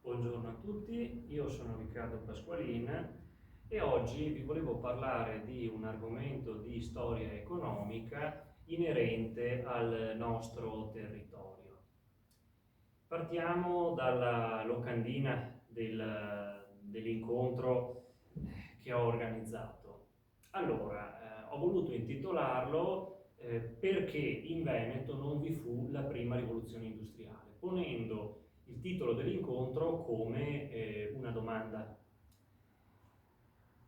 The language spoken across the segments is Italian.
Buongiorno a tutti, io sono Riccardo Pasqualin e oggi vi volevo parlare di un argomento di storia economica inerente al nostro territorio. Partiamo dalla locandina dell'incontro che ho organizzato. Allora, ho voluto intitolarlo Perché in Veneto non vi fu la prima rivoluzione industriale, ponendo il titolo dell'incontro come una domanda.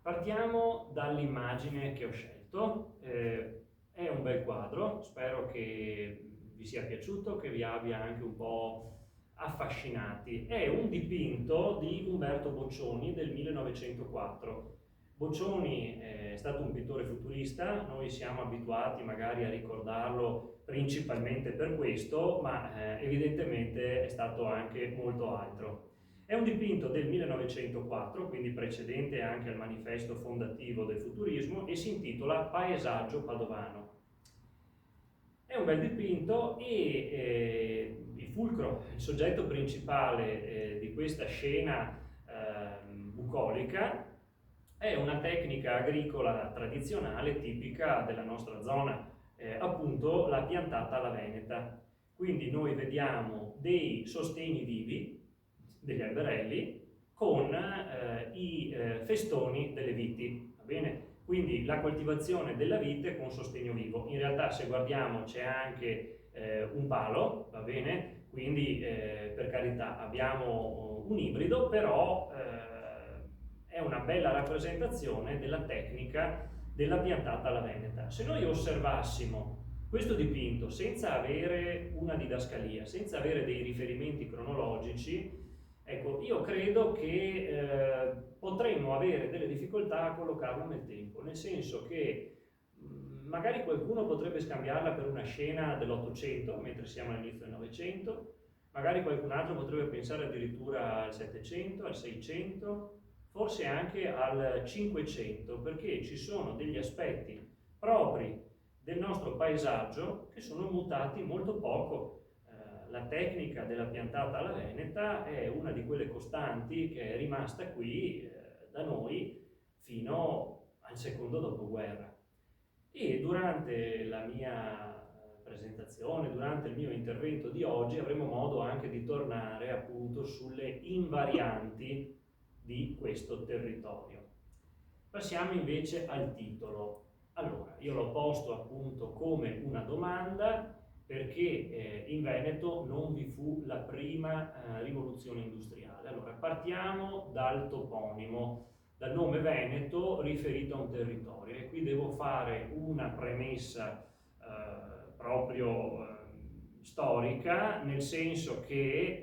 Partiamo dall'immagine che ho scelto. È un bel quadro, spero che vi sia piaciuto, che vi abbia anche un po' affascinati. È un dipinto di Umberto Boccioni del 1904. Boccioni è stato un pittore futurista, noi siamo abituati magari a ricordarlo principalmente per questo, ma evidentemente è stato anche molto altro. È un dipinto del 1904, quindi precedente anche al manifesto fondativo del futurismo, e si intitola Paesaggio padovano. È un bel dipinto e il fulcro, il soggetto principale di questa scena bucolica è una tecnica agricola tradizionale tipica della nostra zona, appunto la piantata alla veneta. Quindi noi vediamo dei sostegni vivi, degli alberelli, con i festoni delle viti, va bene? Quindi la coltivazione della vite con sostegno vivo. In realtà se guardiamo c'è anche un palo, va bene? Quindi per carità abbiamo un ibrido, però è una bella rappresentazione della tecnica della piantata alla veneta. Se noi osservassimo questo dipinto senza avere una didascalia, senza avere dei riferimenti cronologici, ecco, io credo che potremmo avere delle difficoltà a collocarlo nel tempo, nel senso che magari qualcuno potrebbe scambiarla per una scena dell'Ottocento, mentre siamo all'inizio del Novecento, magari qualcun altro potrebbe pensare addirittura al Settecento, al Seicento, forse anche al Cinquecento, perché ci sono degli aspetti propri del nostro paesaggio che sono mutati molto poco. La tecnica della piantata alla veneta è una di quelle costanti che è rimasta qui da noi fino al secondo dopoguerra. E durante la mia presentazione, durante il mio intervento di oggi, avremo modo anche di tornare appunto sulle invarianti di questo territorio. Passiamo invece al titolo. Allora, io l'ho posto appunto come una domanda perché in Veneto non vi fu la prima rivoluzione industriale. Allora, partiamo dal toponimo, dal nome Veneto riferito a un territorio, e qui devo fare una premessa proprio storica, nel senso che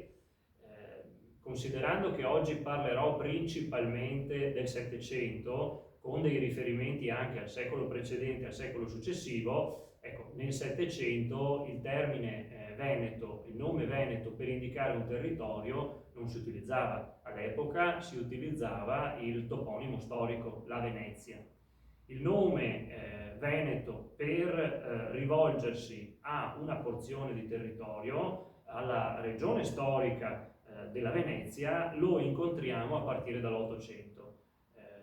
considerando che oggi parlerò principalmente del Settecento, con dei riferimenti anche al secolo precedente e al secolo successivo, ecco, nel Settecento il termine Veneto, il nome Veneto per indicare un territorio non si utilizzava. All'epoca si utilizzava il toponimo storico, la Venezia. Il nome Veneto per rivolgersi a una porzione di territorio, alla regione storica della Venezia, lo incontriamo a partire dall'Ottocento.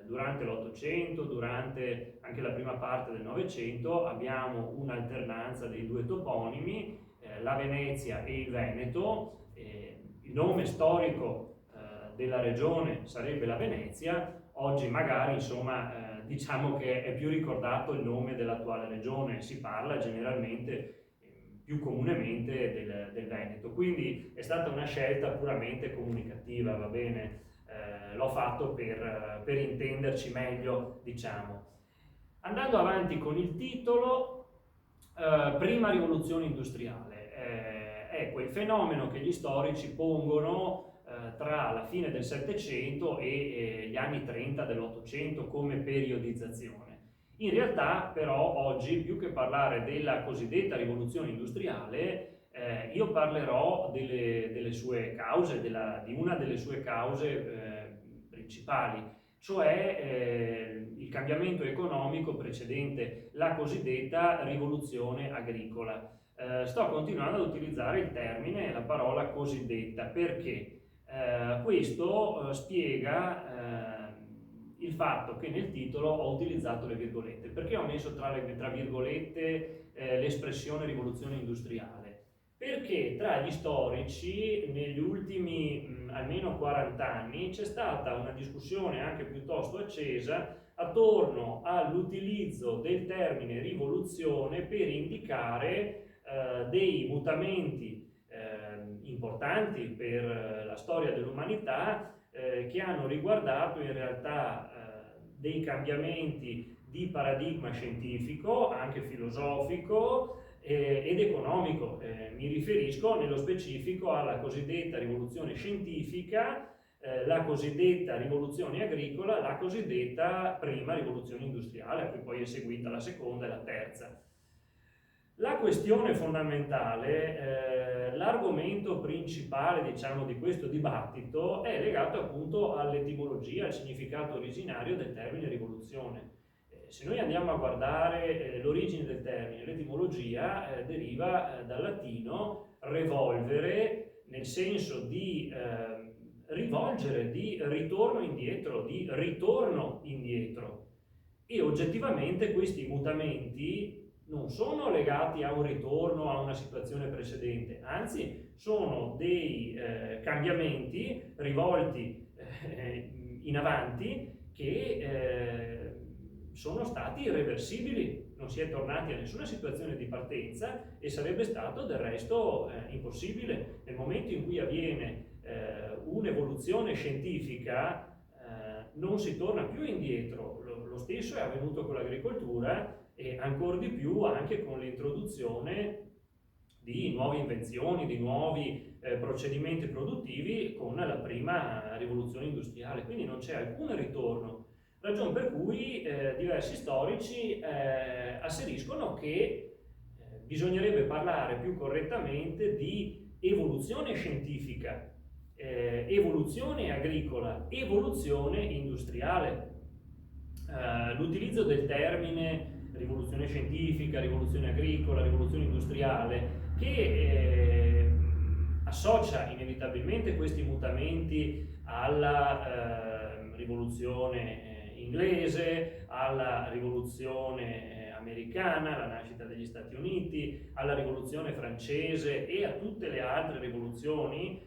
Durante l'Ottocento, durante anche la prima parte del Novecento, abbiamo un'alternanza dei due toponimi, la Venezia e il Veneto. Il nome storico della regione sarebbe la Venezia. Oggi magari, insomma, diciamo che è più ricordato il nome dell'attuale regione, si parla generalmente più comunemente del Veneto, quindi è stata una scelta puramente comunicativa, va bene? L'ho fatto per intenderci meglio, diciamo. Andando avanti con il titolo, prima rivoluzione industriale, è quel fenomeno che gli storici pongono tra la fine del Settecento e gli anni 30 dell'Ottocento come periodizzazione. In realtà però oggi, più che parlare della cosiddetta rivoluzione industriale, io parlerò delle sue cause, di una delle sue cause principali, cioè il cambiamento economico precedente la cosiddetta rivoluzione agricola. Sto continuando ad utilizzare il termine, la parola cosiddetta, perché Questo spiega il fatto che nel titolo ho utilizzato le virgolette. Perché ho messo tra virgolette l'espressione rivoluzione industriale? Perché tra gli storici negli ultimi almeno 40 anni c'è stata una discussione anche piuttosto accesa attorno all'utilizzo del termine rivoluzione per indicare dei mutamenti importanti per la storia dell'umanità che hanno riguardato in realtà dei cambiamenti di paradigma scientifico, anche filosofico ed economico. Mi riferisco nello specifico alla cosiddetta rivoluzione scientifica, la cosiddetta rivoluzione agricola, la cosiddetta prima rivoluzione industriale, a cui poi è seguita la seconda e la terza. La questione fondamentale, l'argomento principale, diciamo, di questo dibattito è legato appunto all'etimologia, al significato originario del termine rivoluzione. Se noi andiamo a guardare l'origine del termine, l'etimologia deriva dal latino revolvere, nel senso di rivolgere, di ritorno indietro, di ritorno indietro. E oggettivamente questi mutamenti non sono legati a un ritorno a una situazione precedente, anzi sono dei cambiamenti rivolti in avanti che sono stati irreversibili, non si è tornati a nessuna situazione di partenza e sarebbe stato del resto impossibile. Nel momento in cui avviene un'evoluzione scientifica non si torna più indietro. Lo stesso è avvenuto con l'agricoltura e ancora di più anche con l'introduzione di nuove invenzioni, di nuovi procedimenti produttivi con la prima rivoluzione industriale, quindi non c'è alcun ritorno, ragion per cui diversi storici asseriscono che bisognerebbe parlare più correttamente di evoluzione scientifica, evoluzione agricola, evoluzione industriale. L'utilizzo del termine rivoluzione scientifica, rivoluzione agricola, rivoluzione industriale, che associa inevitabilmente questi mutamenti alla rivoluzione inglese, alla rivoluzione americana, alla nascita degli Stati Uniti, alla rivoluzione francese e a tutte le altre rivoluzioni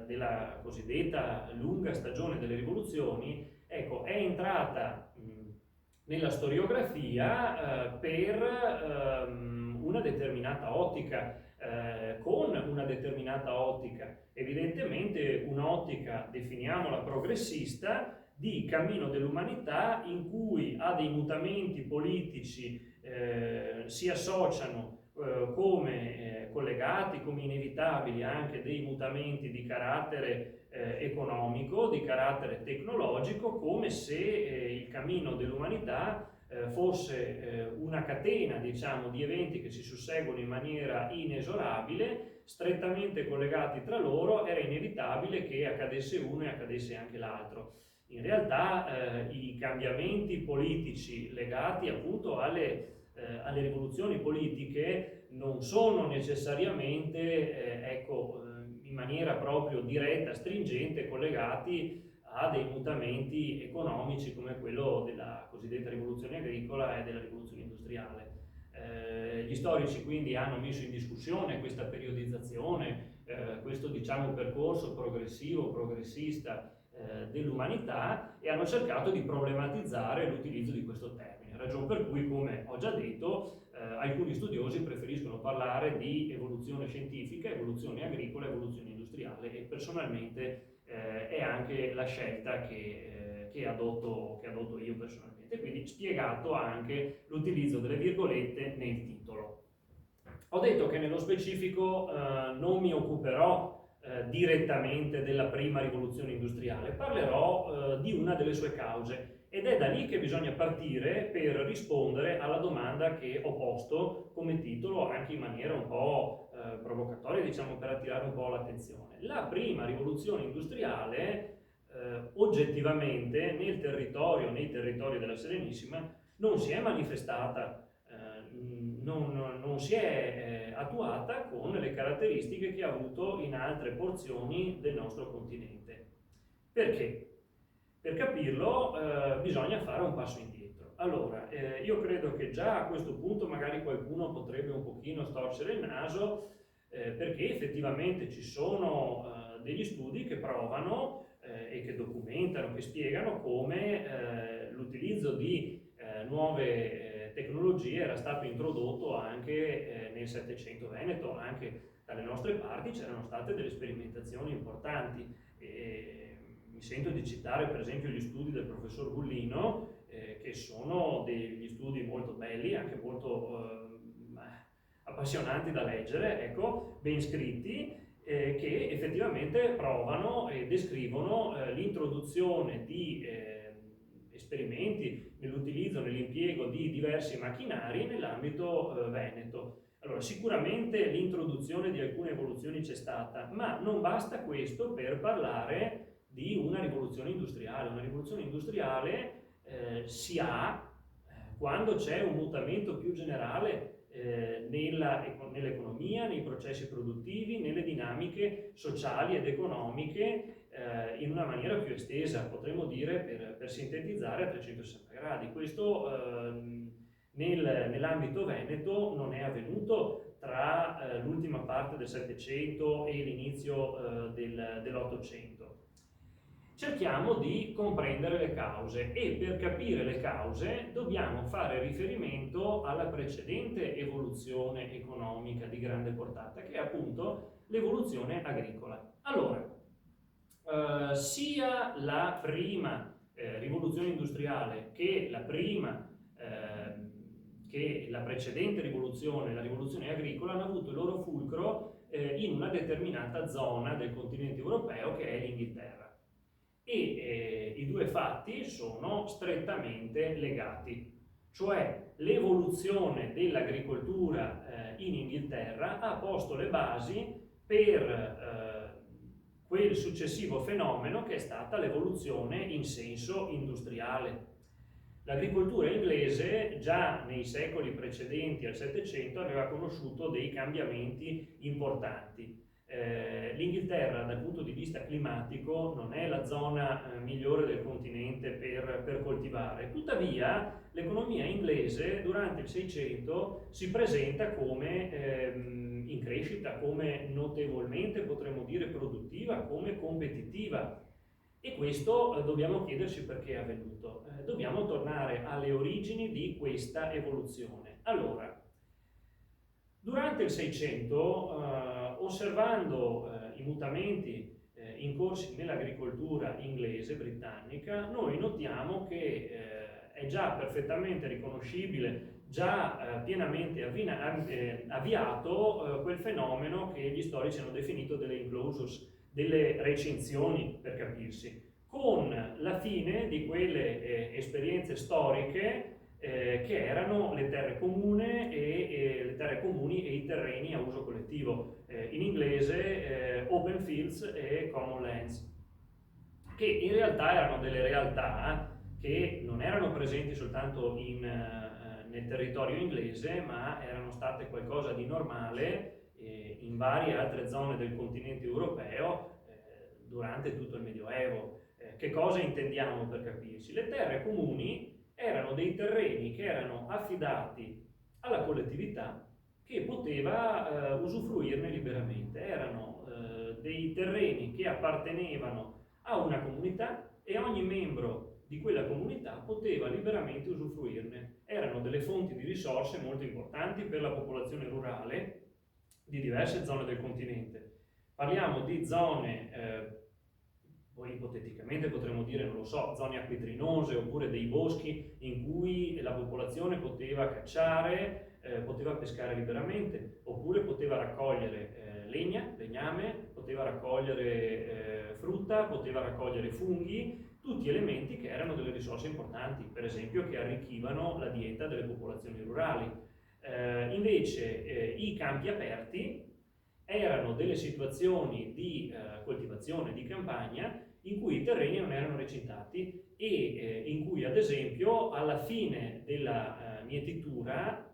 della cosiddetta lunga stagione delle rivoluzioni, ecco, è entrata nella storiografia per una determinata ottica, con una determinata ottica, evidentemente un'ottica, definiamola progressista, di cammino dell'umanità in cui a dei mutamenti politici si associano come collegati, come inevitabili anche dei mutamenti di carattere economico, di carattere tecnologico, come se il cammino dell'umanità fosse una catena, diciamo, di eventi che si susseguono in maniera inesorabile, strettamente collegati tra loro. Era inevitabile che accadesse uno e accadesse anche l'altro. In realtà i cambiamenti politici legati appunto alle rivoluzioni politiche non sono necessariamente in maniera proprio diretta, stringente, collegati a dei mutamenti economici come quello della cosiddetta rivoluzione agricola e della rivoluzione industriale. Gli storici quindi hanno messo in discussione questa periodizzazione, questo, diciamo, percorso progressivo, progressista dell'umanità, e hanno cercato di problematizzare l'utilizzo di questo termine, ragion per cui, come ho già detto, alcuni studiosi preferiscono parlare di evoluzione scientifica, evoluzione agricola, evoluzione industriale, e personalmente è anche la scelta che adotto io personalmente, quindi spiegato anche l'utilizzo delle virgolette nel titolo. Ho detto che nello specifico non mi occuperò direttamente della prima rivoluzione industriale, parlerò di una delle sue cause, ed è da lì che bisogna partire per rispondere alla domanda che ho posto come titolo, anche in maniera un po' provocatoria, diciamo, per attirare un po' l'attenzione. La prima rivoluzione industriale oggettivamente nei territori della Serenissima non si è manifestata non si è attuata con le caratteristiche che ha avuto in altre porzioni del nostro continente. Perché? Per capirlo bisogna fare un passo indietro. Allora, io credo che già a questo punto magari qualcuno potrebbe un pochino storcere il naso, perché effettivamente ci sono degli studi che provano e che documentano, che spiegano come l'utilizzo di nuove tecnologie era stato introdotto anche nel Settecento veneto, anche dalle nostre parti c'erano state delle sperimentazioni importanti. Mi sento di citare per esempio gli studi del professor Bullino, che sono degli studi molto belli, anche molto appassionanti da leggere, ecco, ben scritti, che effettivamente provano e descrivono l'introduzione di esperimenti nell'utilizzo, nell'impiego di diversi macchinari nell'ambito veneto. Allora, sicuramente l'introduzione di alcune evoluzioni c'è stata, ma non basta questo per parlare di una rivoluzione industriale. Una rivoluzione industriale si ha quando c'è un mutamento più generale nell'economia, nei processi produttivi, nelle dinamiche sociali ed economiche in una maniera più estesa, potremmo dire per sintetizzare a 360 gradi. Questo nell'ambito veneto non è avvenuto tra l'ultima parte del Settecento e l'inizio dell'Ottocento. Cerchiamo di comprendere le cause e per capire le cause dobbiamo fare riferimento alla precedente evoluzione economica di grande portata, che è appunto l'evoluzione agricola. Allora, sia la prima rivoluzione industriale che la precedente rivoluzione, la rivoluzione agricola, hanno avuto il loro fulcro in una determinata zona del continente europeo che è l'Inghilterra. E i due fatti sono strettamente legati, cioè l'evoluzione dell'agricoltura in Inghilterra ha posto le basi per quel successivo fenomeno che è stata l'evoluzione in senso industriale. L'agricoltura inglese già nei secoli precedenti al Settecento aveva conosciuto dei cambiamenti importanti. L'Inghilterra dal punto di vista climatico non è la zona migliore del continente per coltivare, tuttavia l'economia inglese durante il Seicento si presenta come in crescita, come notevolmente potremmo dire produttiva, come competitiva. E questo dobbiamo chiederci perché è avvenuto. Dobbiamo tornare alle origini di questa evoluzione. Allora, durante il Seicento, osservando i mutamenti in corso nell'agricoltura inglese, britannica, noi notiamo che è già perfettamente riconoscibile, già pienamente avviato quel fenomeno che gli storici hanno definito delle enclosures, delle recinzioni, per capirsi, con la fine di quelle esperienze storiche che erano le terre comuni e i terreni a uso collettivo, in inglese open fields e common lands, che in realtà erano delle realtà che non erano presenti soltanto nel territorio inglese, ma erano state qualcosa di normale in varie altre zone del continente europeo durante tutto il Medioevo. Che cosa intendiamo per capirci? Le terre comuni erano dei terreni che erano affidati alla collettività che poteva usufruirne liberamente. Erano dei terreni che appartenevano a una comunità e ogni membro di quella comunità poteva liberamente usufruirne. Erano delle fonti di risorse molto importanti per la popolazione rurale di diverse zone del continente. Parliamo di zone poi ipoteticamente potremmo dire, non lo so, zone acquitrinose oppure dei boschi in cui la popolazione poteva cacciare, poteva pescare liberamente, oppure poteva raccogliere legname, poteva raccogliere frutta, poteva raccogliere funghi, tutti elementi che erano delle risorse importanti, per esempio che arricchivano la dieta delle popolazioni rurali. Invece i campi aperti erano delle situazioni di coltivazione di campagna in cui i terreni non erano recintati e in cui ad esempio alla fine della mietitura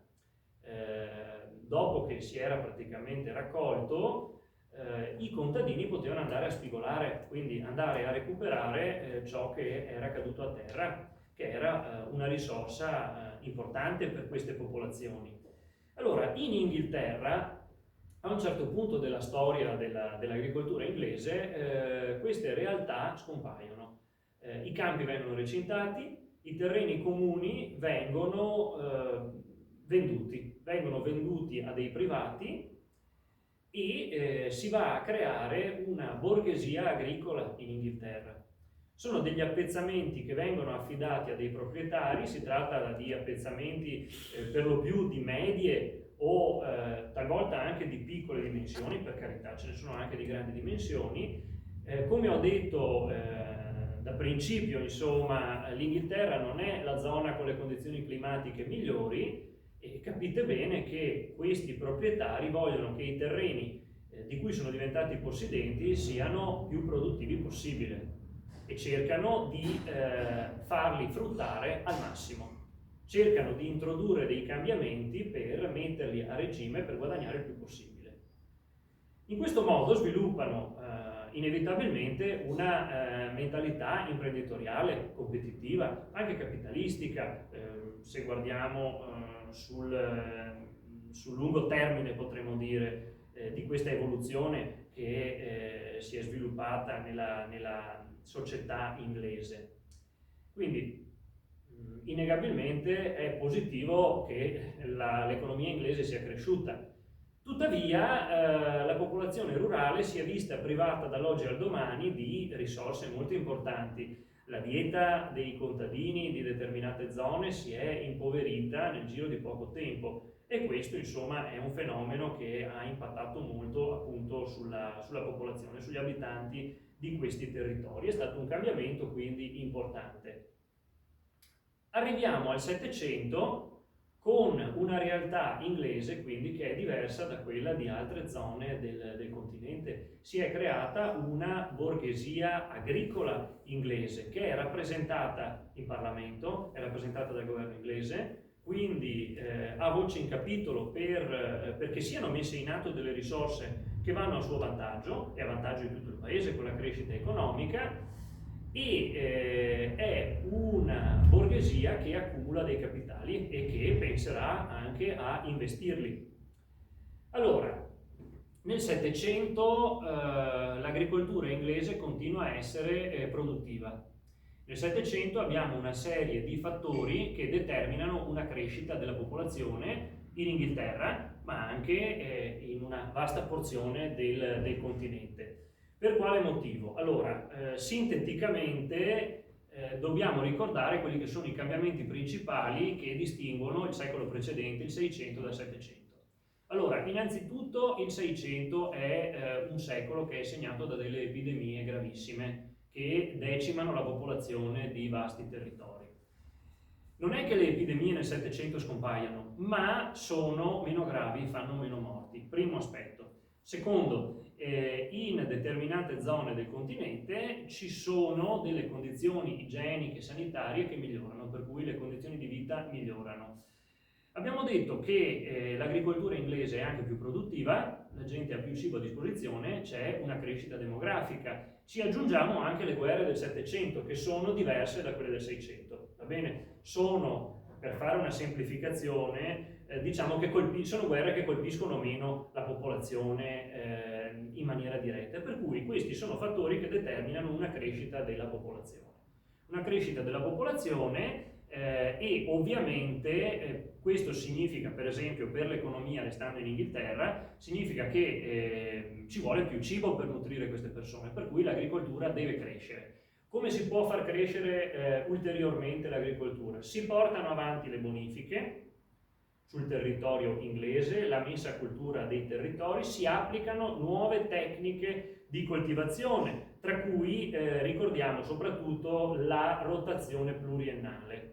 dopo che si era praticamente raccolto, i contadini potevano andare a spigolare, quindi andare a recuperare ciò che era caduto a terra, che era una risorsa importante per queste popolazioni. Allora, in Inghilterra, a un certo punto della storia dell'agricoltura inglese, queste realtà scompaiono. I campi vengono recintati, i terreni comuni vengono venduti a dei privati e si va a creare una borghesia agricola in Inghilterra. Sono degli appezzamenti che vengono affidati a dei proprietari, si tratta di appezzamenti per lo più di medie o talvolta anche di piccole dimensioni, per carità, ce ne sono anche di grandi dimensioni. Come ho detto da principio, insomma, l'Inghilterra non è la zona con le condizioni climatiche migliori, e capite bene che questi proprietari vogliono che i terreni di cui sono diventati possidenti siano più produttivi possibile e cercano di farli fruttare al massimo. Cercano di introdurre dei cambiamenti per metterli a regime per guadagnare il più possibile. In questo modo sviluppano inevitabilmente una mentalità imprenditoriale, competitiva, anche capitalistica. Se guardiamo sul lungo termine, potremmo dire, di questa evoluzione che si è sviluppata nella società inglese. Quindi innegabilmente è positivo che l'economia inglese sia cresciuta. Tuttavia la popolazione rurale si è vista privata dall'oggi al domani di risorse molto importanti. La dieta dei contadini di determinate zone si è impoverita nel giro di poco tempo e questo insomma è un fenomeno che ha impattato molto appunto sulla popolazione, sugli abitanti di questi territori. È stato un cambiamento quindi importante. Arriviamo al Settecento con una realtà inglese quindi che è diversa da quella di altre zone del continente. Si è creata una borghesia agricola inglese che è rappresentata in Parlamento, è rappresentata dal governo inglese, quindi ha voce in capitolo perché siano messe in atto delle risorse che vanno a suo vantaggio e a vantaggio di tutto il paese con la crescita economica, e è una borghesia che accumula dei capitali e che penserà anche a investirli. Allora, nel Settecento l'agricoltura inglese continua a essere produttiva. Nel Settecento abbiamo una serie di fattori che determinano una crescita della popolazione in Inghilterra, ma anche in una vasta porzione del continente. Per quale motivo? Allora, sinteticamente dobbiamo ricordare quelli che sono i cambiamenti principali che distinguono il secolo precedente, il 600, dal 700. Allora, innanzitutto il 600 è un secolo che è segnato da delle epidemie gravissime che decimano la popolazione di vasti territori. Non è che le epidemie nel 700 scompaiano, ma sono meno gravi, fanno meno morti. Primo aspetto. Secondo, in determinate zone del continente ci sono delle condizioni igieniche e sanitarie che migliorano, per cui le condizioni di vita migliorano. Abbiamo detto che l'agricoltura inglese è anche più produttiva, la gente ha più cibo a disposizione, c'è una crescita demografica. Ci aggiungiamo anche le guerre del 700 che sono diverse da quelle del 600, va bene? Sono, per fare una semplificazione, diciamo che sono guerre che colpiscono meno la popolazione in maniera diretta, per cui questi sono fattori che determinano una crescita della popolazione. Una crescita della popolazione e ovviamente questo significa, per esempio, per l'economia, restando in Inghilterra, significa che ci vuole più cibo per nutrire queste persone, per cui l'agricoltura deve crescere. Come si può far crescere ulteriormente l'agricoltura? Si portano avanti le bonifiche sul territorio inglese, la messa a cultura dei territori, si applicano nuove tecniche di coltivazione, tra cui ricordiamo soprattutto la rotazione pluriennale,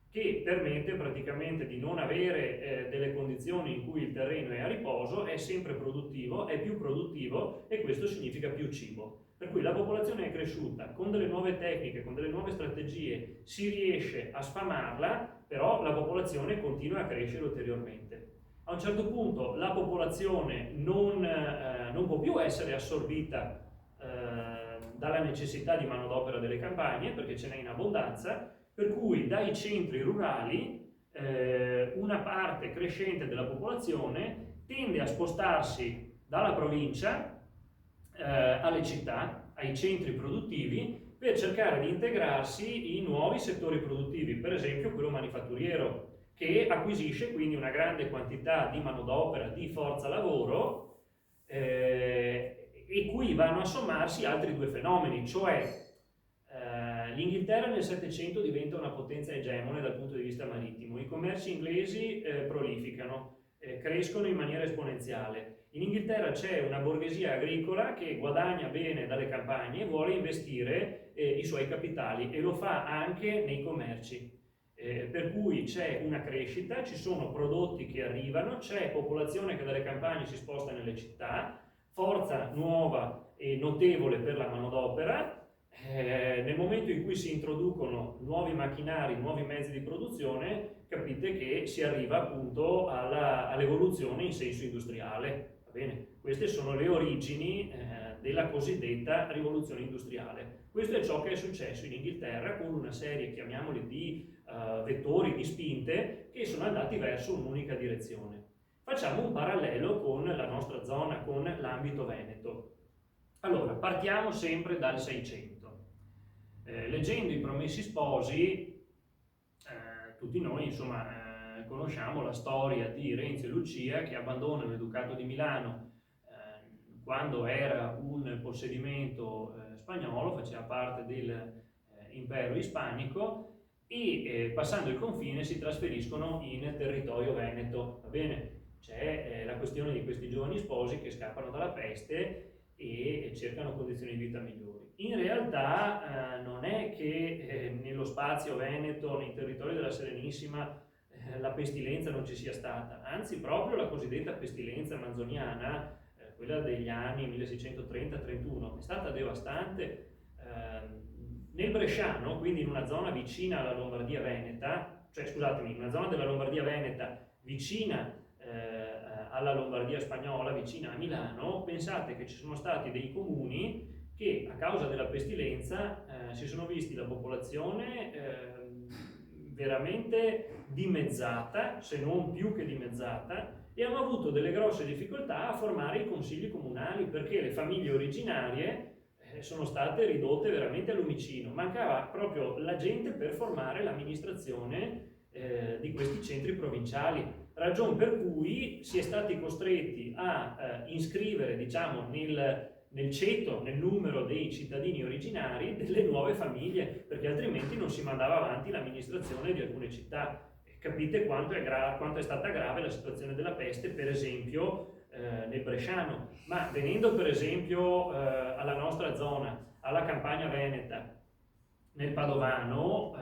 che permette praticamente di non avere delle condizioni in cui il terreno è a riposo, è sempre produttivo, è più produttivo e questo significa più cibo. Per cui la popolazione è cresciuta, con delle nuove tecniche, con delle nuove strategie si riesce a sfamarla, però la popolazione continua a crescere ulteriormente. A un certo punto la popolazione non può più essere assorbita dalla necessità di manodopera delle campagne, perché ce n'è in abbondanza, per cui dai centri rurali una parte crescente della popolazione tende a spostarsi dalla provincia alle città, ai centri produttivi, per cercare di integrarsi in nuovi settori produttivi, per esempio quello manifatturiero, che acquisisce quindi una grande quantità di manodopera, di forza lavoro, e qui vanno a sommarsi altri due fenomeni, cioè l'Inghilterra nel Settecento diventa una potenza egemone dal punto di vista marittimo, i commerci inglesi prolificano, crescono in maniera esponenziale. In Inghilterra c'è una borghesia agricola che guadagna bene dalle campagne e vuole investire i suoi capitali, e lo fa anche nei commerci. Per cui c'è una crescita, ci sono prodotti che arrivano, c'è popolazione che dalle campagne si sposta nelle città, forza nuova e notevole per la manodopera. Nel momento in cui si introducono nuovi macchinari, nuovi mezzi di produzione, capite che si arriva appunto all'evoluzione in senso industriale. Va bene? Queste sono le origini della cosiddetta rivoluzione industriale. Questo è ciò che è successo in Inghilterra con una serie, chiamiamoli, di vettori, di spinte che sono andati verso un'unica direzione. Facciamo un parallelo con la nostra zona, con l'ambito veneto. Allora, partiamo sempre dal 600. Leggendo I Promessi Sposi, tutti noi insomma conosciamo la storia di Renzo e Lucia che abbandonano il Ducato di Milano quando era un possedimento spagnolo, faceva parte dell'impero ispanico, e passando il confine si trasferiscono in territorio veneto. Va bene? C'è la questione di questi giovani sposi che scappano dalla peste e cercano condizioni di vita migliori. In realtà non è che nello spazio veneto, nei territori della Serenissima, la pestilenza non ci sia stata, anzi proprio la cosiddetta pestilenza manzoniana, quella degli anni 1630-31, è stata devastante. Nel Bresciano, quindi in una zona vicina alla Lombardia Veneta, cioè scusatemi, in una zona della Lombardia Veneta vicina alla Lombardia spagnola, vicina a Milano, pensate che ci sono stati dei comuni che a causa della pestilenza si sono visti la popolazione veramente dimezzata, se non più che dimezzata, e hanno avuto delle grosse difficoltà a formare i consigli comunali perché le famiglie originarie sono state ridotte veramente al lumicino. Mancava proprio la gente per formare l'amministrazione di questi centri provinciali. Ragion per cui si è stati costretti a iscrivere, diciamo, nel ceto, nel numero dei cittadini originari, delle nuove famiglie, perché altrimenti non si mandava avanti l'amministrazione di alcune città. Capite quanto è stata grave la situazione della peste, per esempio, nel Bresciano. Ma venendo per esempio alla nostra zona, alla Campania Veneta, nel Padovano,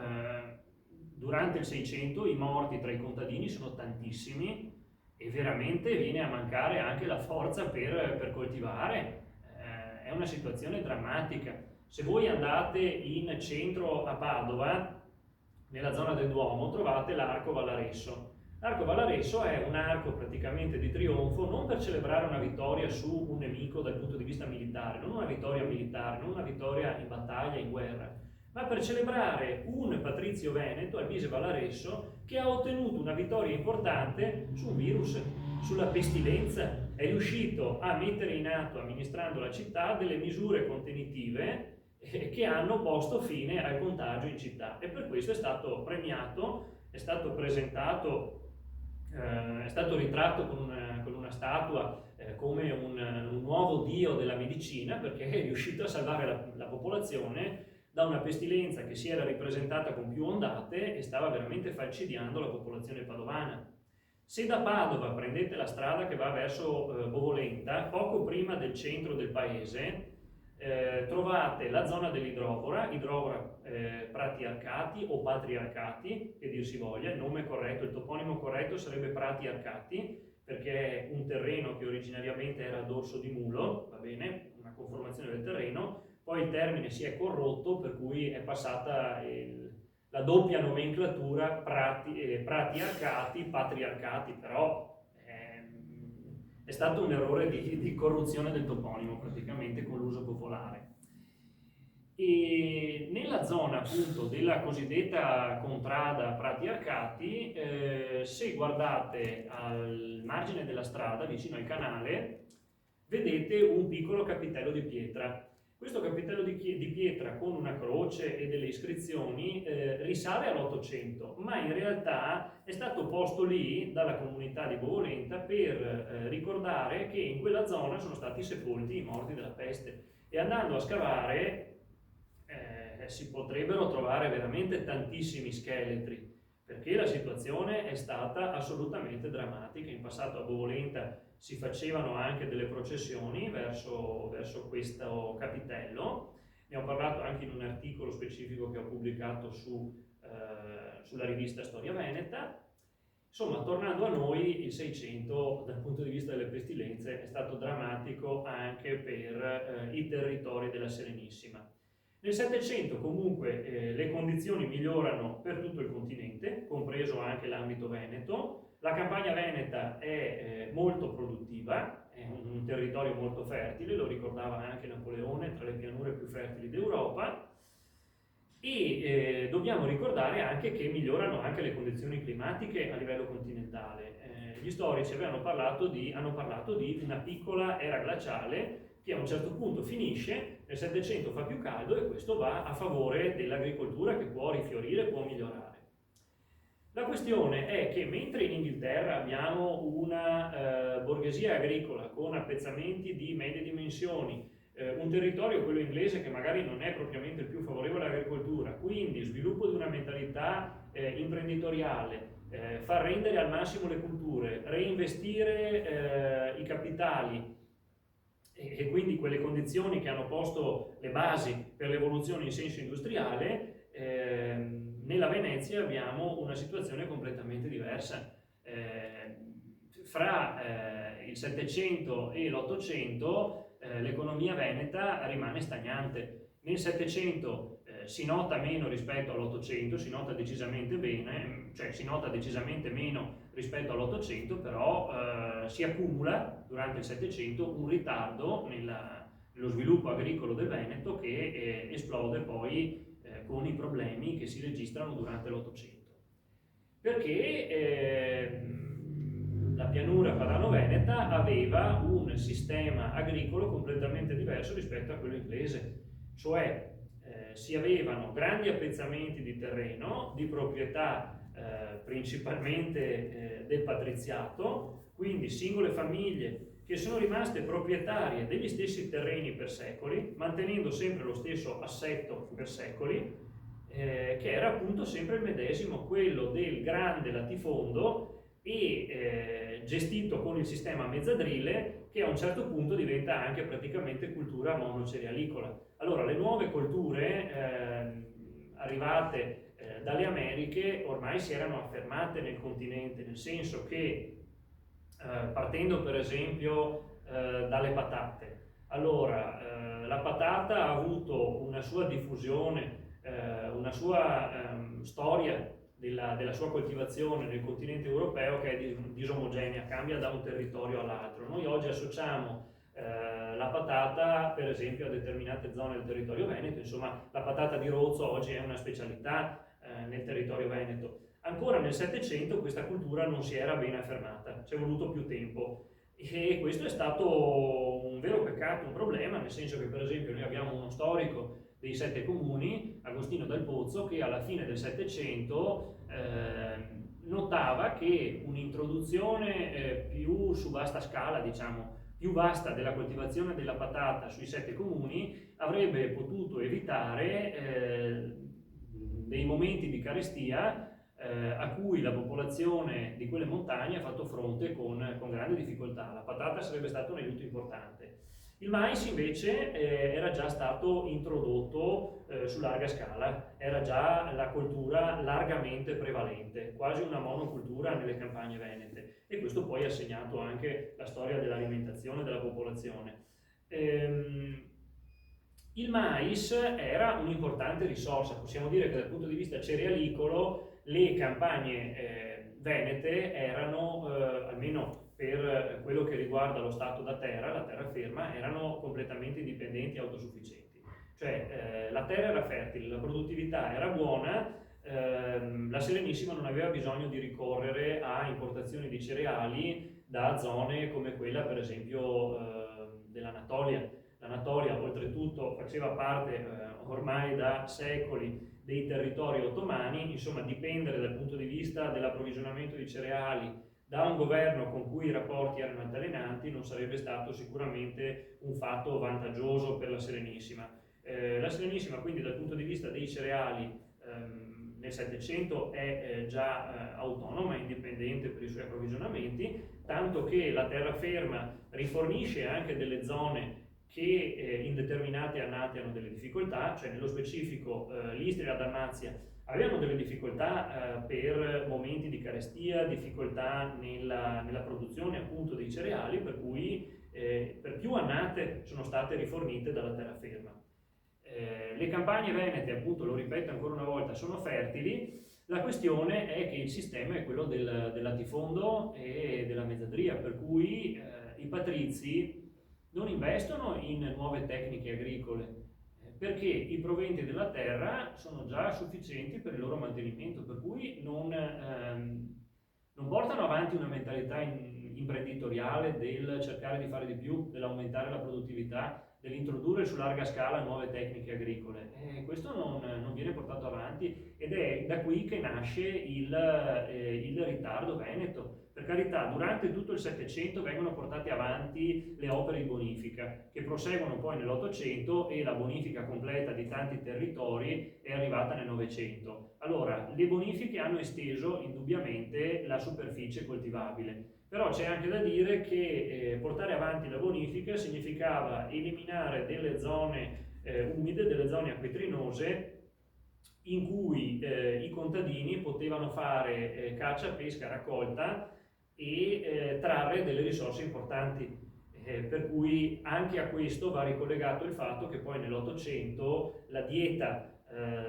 durante il 600 i morti tra i contadini sono tantissimi e veramente viene a mancare anche la forza per coltivare. È una situazione drammatica. Se voi andate in centro a Padova, nella zona del Duomo, trovate l'Arco Vallaresso. L'arco Vallaresso è un arco praticamente di trionfo, non per celebrare una vittoria su un nemico dal punto di vista militare, non una vittoria militare, non una vittoria in battaglia, in guerra, ma per celebrare un patrizio veneto, Albise Vallaresso, che ha ottenuto una vittoria importante su un virus, sulla pestilenza. È riuscito a mettere in atto, amministrando la città, delle misure contenitive che hanno posto fine al contagio in città, e per questo è stato premiato, è stato presentato, è stato ritratto con una statua come un nuovo dio della medicina, perché è riuscito a salvare la popolazione da una pestilenza che si era ripresentata con più ondate e stava veramente falcidiando la popolazione padovana. Se da Padova prendete la strada che va verso Bovolenta, poco prima del centro del paese, trovate la zona dell'Idrovora, Prati Arcati o Patriarcati, che dir si voglia. Il nome corretto, il toponimo corretto sarebbe Prati Arcati, perché è un terreno che originariamente era a dorso di mulo, va bene, una conformazione del terreno, poi il termine si è corrotto, per cui è passata la doppia nomenclatura Prati Arcati, Patriarcati, però è stato un errore di corruzione del toponimo, praticamente con l'uso popolare. E nella zona appunto della cosiddetta contrada Prati Arcati, se guardate al margine della strada, vicino al canale, vedete un piccolo capitello di pietra. Questo capitello di pietra con una croce e delle iscrizioni risale all'800, ma in realtà è stato posto lì dalla comunità di Bovolenta per ricordare che in quella zona sono stati sepolti i morti della peste. E andando a scavare si potrebbero trovare veramente tantissimi scheletri, perché la situazione è stata assolutamente drammatica. In passato a Bovolenta si facevano anche delle processioni verso questo capitello, ne ho parlato anche in un articolo specifico che ho pubblicato sulla rivista Storia Veneta. Insomma, tornando a noi, il 600 dal punto di vista delle pestilenze è stato drammatico anche per i territori della Serenissima. Nel 700 comunque le condizioni migliorano per tutto il continente, compreso anche l'ambito veneto. La campagna veneta è molto produttiva, è un territorio molto fertile, lo ricordava anche Napoleone, tra le pianure più fertili d'Europa. E dobbiamo ricordare anche che migliorano anche le condizioni climatiche a livello continentale. Gli storici hanno parlato di una piccola era glaciale che a un certo punto finisce, nel 700 fa più caldo e questo va a favore dell'agricoltura che può rifiorire, può migliorare. La questione è che mentre in Inghilterra abbiamo una borghesia agricola con appezzamenti di medie dimensioni, un territorio, quello inglese, che magari non è propriamente il più favorevole all'agricoltura, quindi sviluppo di una mentalità imprenditoriale, far rendere al massimo le culture, reinvestire i capitali e quindi quelle condizioni che hanno posto le basi per l'evoluzione in senso industriale, nella Venezia abbiamo una situazione completamente diversa. Fra il 700 e l'800 l'economia veneta rimane stagnante. Nel 700 si nota meno rispetto all'800, si nota decisamente bene, cioè si nota decisamente meno rispetto all'800, però si accumula durante il 700 un ritardo nello sviluppo agricolo del Veneto che esplode poi con i problemi che si registrano durante l'800. Perché la pianura padano-veneta aveva un sistema agricolo completamente diverso rispetto a quello inglese, cioè si avevano grandi appezzamenti di terreno, di proprietà principalmente del patriziato, quindi singole famiglie che sono rimaste proprietarie degli stessi terreni per secoli, mantenendo sempre lo stesso assetto per secoli, che era appunto sempre il medesimo, quello del grande latifondo e gestito con il sistema mezzadrile, che a un certo punto diventa anche praticamente cultura monocerealicola. Allora, le nuove colture arrivate dalle Americhe ormai si erano affermate nel continente, nel senso che partendo per esempio dalle patate. Allora, la patata ha avuto una sua diffusione, una sua storia della sua coltivazione nel continente europeo che è disomogenea, cambia da un territorio all'altro. Noi oggi associamo la patata per esempio a determinate zone del territorio veneto, insomma la patata di Rozzo oggi è una specialità nel territorio veneto. Ancora nel 700 questa cultura non si era ben affermata, ci è voluto più tempo e questo è stato un vero peccato, un problema, nel senso che per esempio noi abbiamo uno storico dei 7 comuni, Agostino Dal Pozzo, che alla fine del 700 notava che un'introduzione più su vasta scala, diciamo, più vasta della coltivazione della patata sui 7 comuni avrebbe potuto evitare dei momenti di carestia a cui la popolazione di quelle montagne ha fatto fronte con grande difficoltà. La patata sarebbe stato un aiuto importante. Il mais invece era già stato introdotto su larga scala, era già la coltura largamente prevalente, quasi una monocultura nelle campagne venete, e questo poi ha segnato anche la storia dell'alimentazione della popolazione. Il mais era un'importante risorsa, possiamo dire che dal punto di vista cerealicolo le campagne venete erano, almeno per quello che riguarda lo stato da terra, la terraferma, erano completamente indipendenti e autosufficienti. Cioè la terra era fertile, la produttività era buona, la Serenissima non aveva bisogno di ricorrere a importazioni di cereali da zone come quella per esempio dell'Anatolia. L'Anatolia oltretutto faceva parte ormai da secoli dei territori ottomani, insomma dipendere dal punto di vista dell'approvvigionamento di cereali da un governo con cui i rapporti erano altalenanti non sarebbe stato sicuramente un fatto vantaggioso per la Serenissima. La Serenissima quindi dal punto di vista dei cereali nel Settecento è già autonoma, indipendente per i suoi approvvigionamenti, tanto che la terraferma rifornisce anche delle zone che in determinate annate hanno delle difficoltà, cioè nello specifico l'Istria e la Dalmazia avevano delle difficoltà per momenti di carestia, difficoltà nella produzione appunto dei cereali, per cui per più annate sono state rifornite dalla terraferma. Le campagne venete, appunto, lo ripeto ancora una volta, sono fertili. La questione è che il sistema è quello del latifondo e della mezzadria, per cui i patrizi non investono in nuove tecniche agricole, perché i proventi della terra sono già sufficienti per il loro mantenimento, per cui non portano avanti una mentalità imprenditoriale del cercare di fare di più, dell'aumentare la produttività, dell'introdurre su larga scala nuove tecniche agricole. Questo non viene portato avanti ed è da qui che nasce il ritardo veneto. Per carità, durante tutto il Settecento vengono portate avanti le opere di bonifica, che proseguono poi nell'Ottocento e la bonifica completa di tanti territori è arrivata nel Novecento. Allora, le bonifiche hanno esteso indubbiamente la superficie coltivabile, però c'è anche da dire che portare avanti la bonifica significava eliminare delle zone umide, delle zone acquitrinose, in cui i contadini potevano fare caccia, pesca, raccolta e trarre delle risorse importanti. Per cui anche a questo va ricollegato il fatto che poi nell'Ottocento la dieta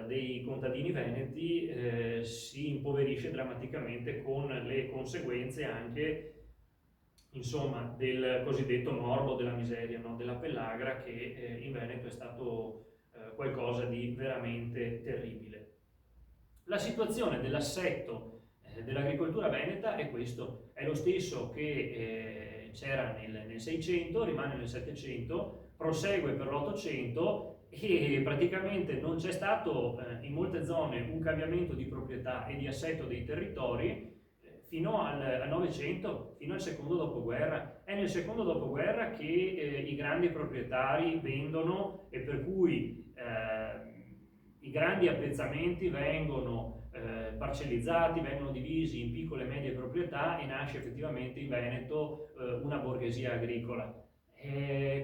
dei contadini veneti si impoverisce drammaticamente, con le conseguenze anche insomma del cosiddetto morbo della miseria, no? Della pellagra, che in Veneto è stato qualcosa di veramente terribile. La situazione dell'assetto dell'agricoltura veneta è questo, è lo stesso che c'era nel 600, rimane nel 700, prosegue per l'800 e praticamente non c'è stato in molte zone un cambiamento di proprietà e di assetto dei territori fino al 900, fino al secondo dopoguerra. È nel secondo dopoguerra che i grandi proprietari vendono e per cui i grandi appezzamenti vengono parcellizzati, vengono divisi in piccole e medie proprietà e nasce effettivamente in Veneto una borghesia agricola.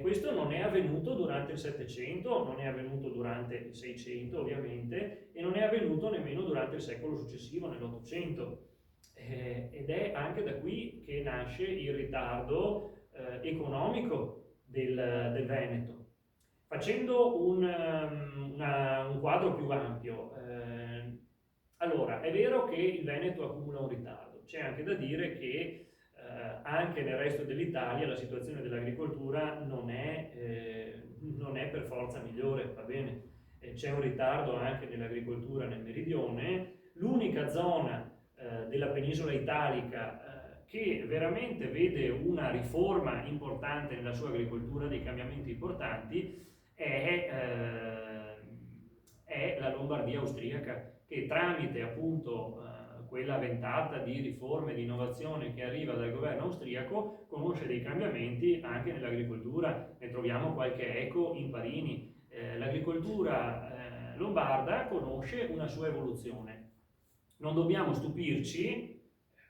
Questo non è avvenuto durante il Settecento, non è avvenuto durante il Seicento ovviamente e non è avvenuto nemmeno durante il secolo successivo, nell'Ottocento. Ed è anche da qui che nasce il ritardo economico del Veneto. Facendo un quadro più ampio, allora è vero che il Veneto accumula un ritardo, c'è anche da dire che anche nel resto dell'Italia la situazione dell'agricoltura non è per forza migliore, va bene? C'è un ritardo anche nell'agricoltura nel meridione. L'unica zona della penisola italica che veramente vede una riforma importante nella sua agricoltura, dei cambiamenti importanti, è la Lombardia austriaca, che tramite appunto quella ventata di riforme, di innovazione che arriva dal governo austriaco, conosce dei cambiamenti anche nell'agricoltura. Ne troviamo qualche eco in Parini. L'agricoltura lombarda conosce una sua evoluzione. Non dobbiamo stupirci,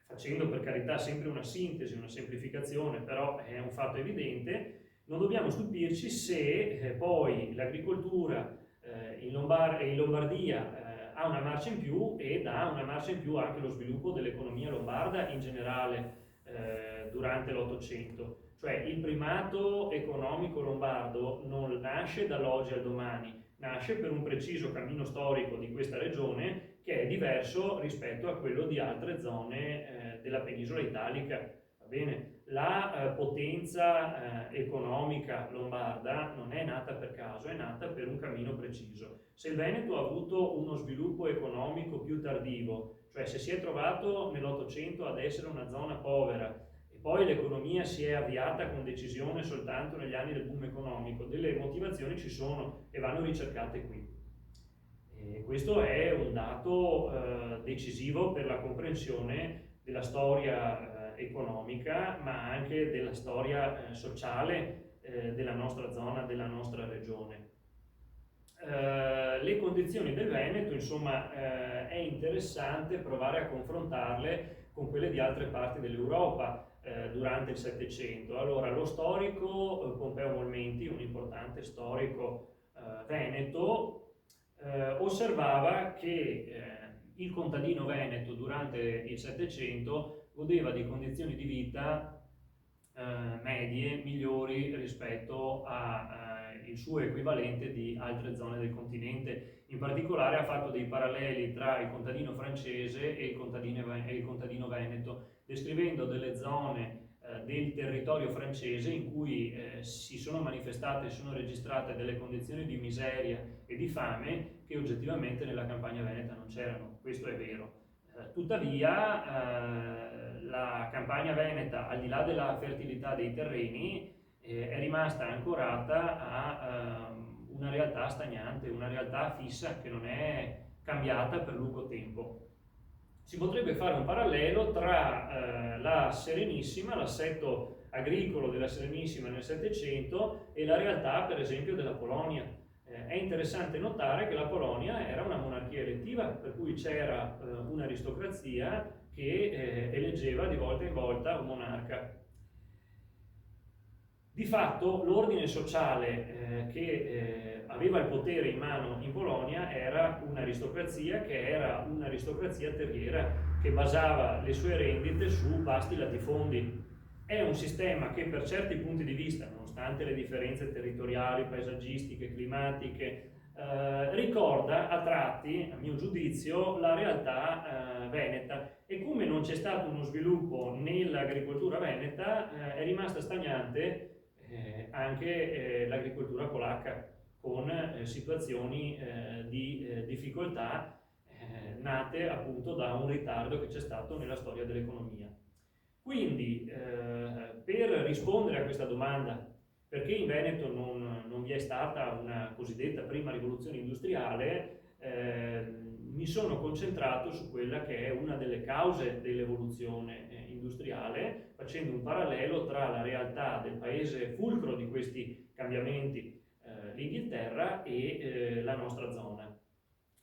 facendo per carità sempre una sintesi, una semplificazione, però è un fatto evidente, non dobbiamo stupirci se poi l'agricoltura in Lombardia ha una marcia in più e dà una marcia in più anche lo sviluppo dell'economia lombarda in generale durante l'Ottocento. Cioè il primato economico lombardo non nasce dall'oggi al domani, nasce per un preciso cammino storico di questa regione che è diverso rispetto a quello di altre zone della penisola italica. Va bene? La potenza economica lombarda non è nata per caso, è nata per un cammino preciso. Se il Veneto ha avuto uno sviluppo economico più tardivo, cioè se si è trovato nell'Ottocento ad essere una zona povera e poi l'economia si è avviata con decisione soltanto negli anni del boom economico, delle motivazioni ci sono e vanno ricercate qui. E questo è un dato decisivo per la comprensione della storia economica, ma anche della storia sociale della nostra zona, della nostra regione. Le condizioni del Veneto, insomma, è interessante provare a confrontarle con quelle di altre parti dell'Europa durante il Settecento. Allora, lo storico Pompeo Molmenti, un importante storico veneto, osservava che il contadino veneto durante il Settecento godeva di condizioni di vita medie migliori rispetto al suo equivalente di altre zone del continente. In particolare ha fatto dei paralleli tra il contadino francese e il contadino veneto, descrivendo delle zone del territorio francese in cui si sono manifestate, si sono registrate delle condizioni di miseria e di fame che oggettivamente nella campagna veneta non c'erano. Questo è vero. Tuttavia la campagna veneta, al di là della fertilità dei terreni, è rimasta ancorata a una realtà stagnante, una realtà fissa che non è cambiata per lungo tempo. Si potrebbe fare un parallelo tra la Serenissima, l'assetto agricolo della Serenissima nel Settecento e la realtà, per esempio, della Polonia. È interessante notare che la Polonia era una monarchia elettiva, per cui c'era un'aristocrazia che eleggeva di volta in volta un monarca. Di fatto l'ordine sociale che aveva il potere in mano in Polonia era un'aristocrazia che era un'aristocrazia terriera, che basava le sue rendite su vasti latifondi. È un sistema che per certi punti di vista, nonostante le differenze territoriali, paesaggistiche, climatiche, ricorda a tratti, a mio giudizio, la realtà veneta, e come non c'è stato uno sviluppo nell'agricoltura veneta, è rimasta stagnante anche l'agricoltura polacca, con situazioni di difficoltà nate appunto da un ritardo che c'è stato nella storia dell'economia. Quindi per rispondere a questa domanda, perché in Veneto non vi è stata una cosiddetta prima rivoluzione industriale, mi sono concentrato su quella che è una delle cause dell'evoluzione industriale, facendo un parallelo tra la realtà del paese fulcro di questi cambiamenti, l'Inghilterra, e la nostra zona.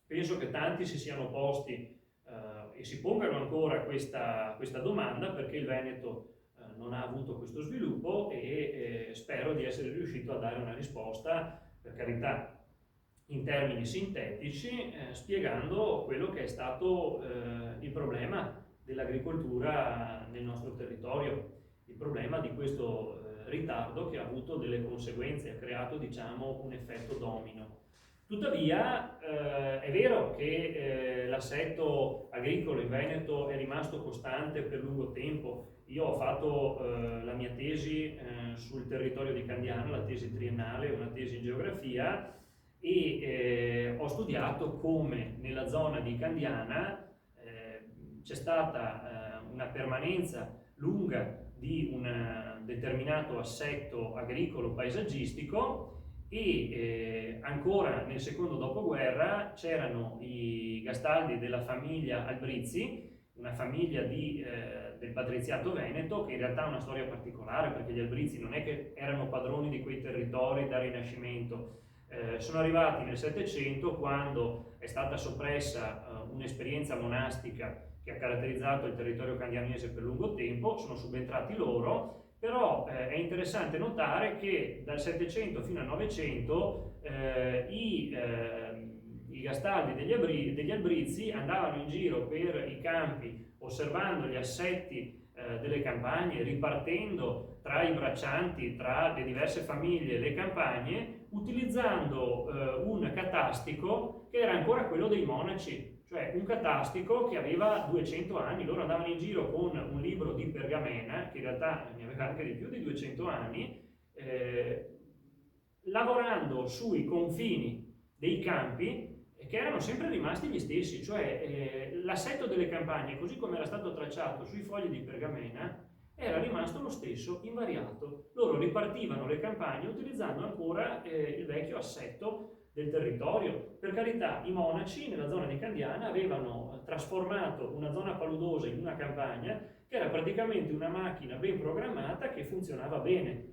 Penso che tanti si siano posti e si pongano ancora questa domanda, perché il Veneto non ha avuto questo sviluppo, e spero di essere riuscito a dare una risposta, per carità, in termini sintetici, spiegando quello che è stato il problema dell'agricoltura nel nostro territorio, il problema di questo ritardo che ha avuto delle conseguenze, ha creato, diciamo, un effetto domino. Tuttavia è vero che l'assetto agricolo in Veneto è rimasto costante per lungo tempo. Io ho fatto la mia tesi sul territorio di Candiano, la tesi triennale, una tesi in geografia, e ho studiato come nella zona di Candiana c'è stata una permanenza lunga di un determinato assetto agricolo paesaggistico, e ancora nel secondo dopoguerra c'erano i Gastaldi della famiglia Albrizzi, una famiglia del patriziato veneto, che in realtà ha una storia particolare, perché gli Albrizzi non è che erano padroni di quei territori dal Rinascimento. Sono arrivati nel Settecento, quando è stata soppressa un'esperienza monastica che ha caratterizzato il territorio candianese per lungo tempo, sono subentrati loro. Però è interessante notare che dal Settecento fino al Novecento i Gastaldi degli Albrizzi andavano in giro per i campi, osservando gli assetti delle campagne, ripartendo tra i braccianti, tra le diverse famiglie, le campagne, utilizzando un catastico che era ancora quello dei monaci, cioè un catastico che aveva 200 anni. Loro andavano in giro con un libro di pergamena, che in realtà ne aveva anche di più di 200 anni, lavorando sui confini dei campi che erano sempre rimasti gli stessi, cioè l'assetto delle campagne, così come era stato tracciato sui fogli di pergamena, era rimasto lo stesso, invariato. Loro ripartivano le campagne utilizzando ancora il vecchio assetto del territorio. Per carità, i monaci nella zona di Candiana avevano trasformato una zona paludosa in una campagna che era praticamente una macchina ben programmata che funzionava bene.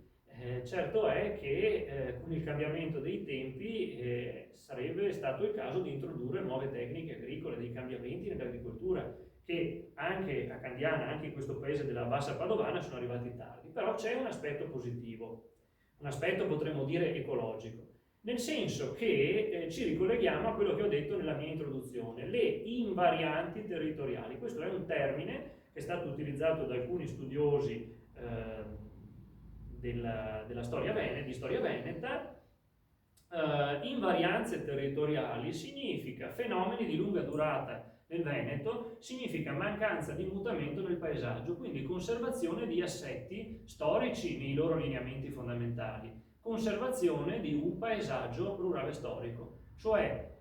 Certo è che con il cambiamento dei tempi sarebbe stato il caso di introdurre nuove tecniche agricole, dei cambiamenti nell'agricoltura, che anche a Candiana, anche in questo paese della bassa padovana, sono arrivati tardi. Però c'è un aspetto positivo, un aspetto potremmo dire ecologico, nel senso che ci ricolleghiamo a quello che ho detto nella mia introduzione, le invarianti territoriali. Questo è un termine che è stato utilizzato da alcuni studiosi della storia veneta. Invarianze territoriali significa fenomeni di lunga durata nel Veneto, significa mancanza di mutamento nel paesaggio, quindi conservazione di assetti storici nei loro lineamenti fondamentali, conservazione di un paesaggio rurale storico, cioè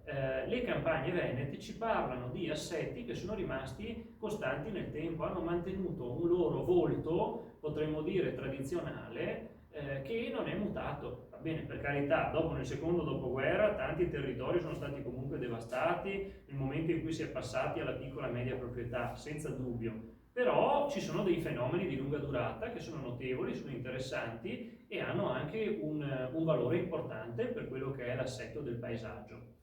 le campagne venete ci parlano di assetti che sono rimasti costanti nel tempo, hanno mantenuto un loro volto, potremmo dire tradizionale, che non è mutato. Va bene, per carità, dopo nel secondo dopoguerra tanti territori sono stati comunque devastati nel momento in cui si è passati alla piccola e media proprietà, senza dubbio, però ci sono dei fenomeni di lunga durata che sono notevoli, sono interessanti e hanno anche un valore importante per quello che è l'assetto del paesaggio.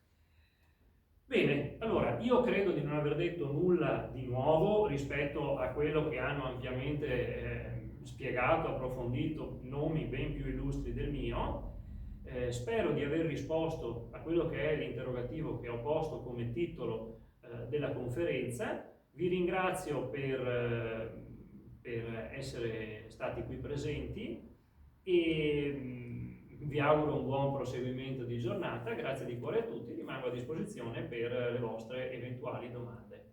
Bene, allora io credo di non aver detto nulla di nuovo rispetto a quello che hanno ampiamente spiegato, approfondito nomi ben più illustri del mio. Spero di aver risposto a quello che è l'interrogativo che ho posto come titolo della conferenza. Vi ringrazio per essere stati qui presenti e vi auguro un buon proseguimento di giornata. Grazie di cuore a tutti, rimango a disposizione per le vostre eventuali domande.